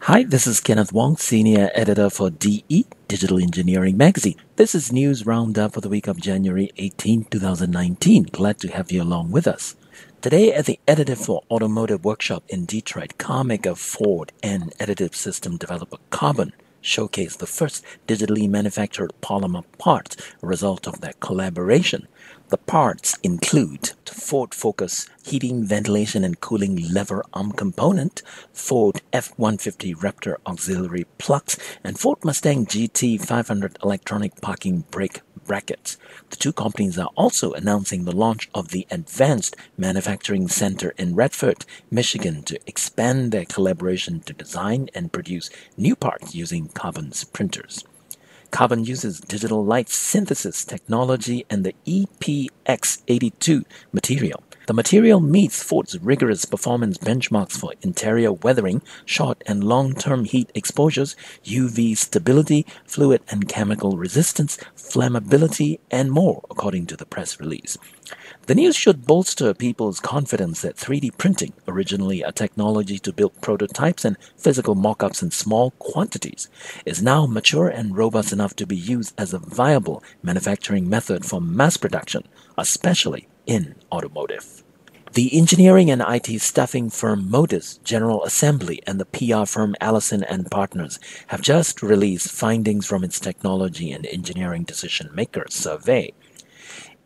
Hi, this is Kenneth Wong, Senior Editor for DE, Digital Engineering Magazine. This is News Roundup for the week of January 18, 2019. Glad to have you along with us. Today at the editor for Automotive Workshop in Detroit, carmaker Ford and additive system developer Carbon showcased the first digitally manufactured polymer parts, a result of their collaboration. The parts include Ford Focus heating, ventilation, and cooling lever arm component, Ford F-150 Raptor auxiliary plugs, and Ford Mustang GT 500 electronic parking brake brackets. The two companies are also announcing the launch of the Advanced Manufacturing Center in Radford, Michigan, to expand their collaboration to design and produce new parts using Carbon's printers. Carbon uses digital light synthesis technology and the EPX82 material. The material meets Ford's rigorous performance benchmarks for interior weathering, short and long-term heat exposures, UV stability, fluid and chemical resistance, flammability, and more, according to the press release. The news should bolster people's confidence that 3D printing, originally a technology to build prototypes and physical mock-ups in small quantities, is now mature and robust enough to be used as a viable manufacturing method for mass production, especially in automotive. The engineering and IT staffing firm Modus, General Assembly, and the PR firm Allison Partners have just released findings from its Technology and Engineering Decision Makers survey.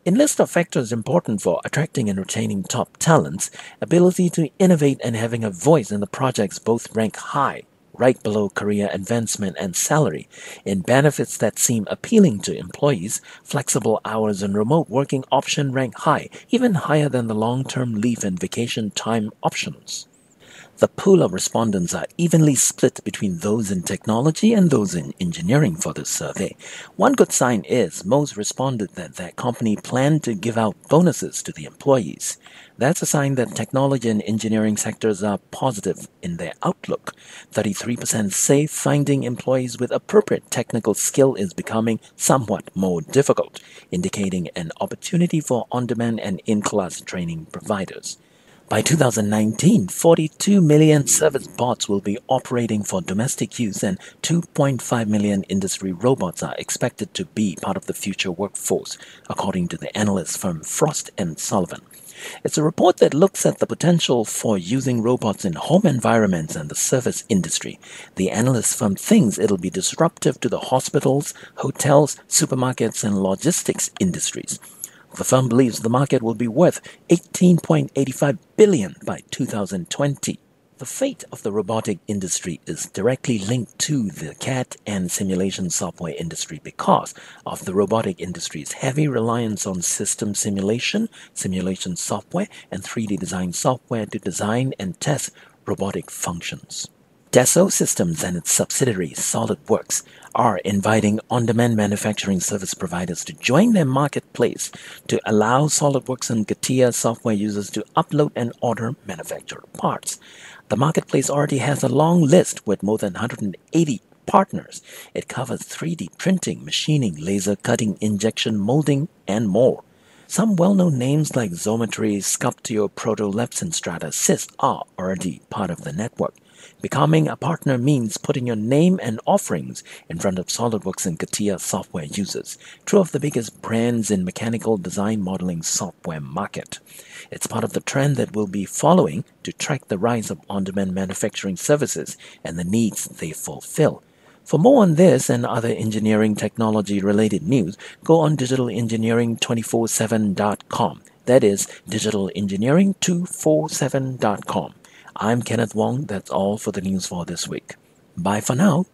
In list of factors important for attracting and retaining top talents, ability to innovate and having a voice in the projects both rank high, right below career advancement and salary. In benefits that seem appealing to employees, flexible hours and remote working option rank high, even higher than the long-term leave and vacation time options. The pool of respondents are evenly split between those in technology and those in engineering for this survey. One good sign is most responded that their company planned to give out bonuses to the employees. That's a sign that technology and engineering sectors are positive in their outlook. 33% say finding employees with appropriate technical skill is becoming somewhat more difficult, indicating an opportunity for on-demand and in-class training providers. By 2019, 42 million service bots will be operating for domestic use and 2.5 million industry robots are expected to be part of the future workforce, according to the analyst firm Frost & Sullivan. It's a report that looks at the potential for using robots in home environments and the service industry. The analyst firm thinks it'll be disruptive to the hospitals, hotels, supermarkets, and logistics industries. The firm believes the market will be worth $18.85 billion by 2020. The fate of the robotic industry is directly linked to the CAD and simulation software industry because of the robotic industry's heavy reliance on system simulation, simulation software, and 3D design software to design and test robotic functions. Dassault Systems and its subsidiary SolidWorks are inviting on-demand manufacturing service providers to join their marketplace to allow SolidWorks and CATIA software users to upload and order manufactured parts. The marketplace already has a long list with more than 180 partners. It covers 3D printing, machining, laser cutting, injection molding, and more. Some well-known names like Xometry, Sculpteo, Protolabs, and Stratasys are already part of the network. Becoming a partner means putting your name and offerings in front of SolidWorks and CATIA software users, two of the biggest brands in mechanical design modeling software market. It's part of the trend that we'll be following to track the rise of on-demand manufacturing services and the needs they fulfill. For more on this and other engineering technology-related news, go on digitalengineering247.com. That is digitalengineering247.com. I'm Kenneth Wong. That's all for the news for this week. Bye for now.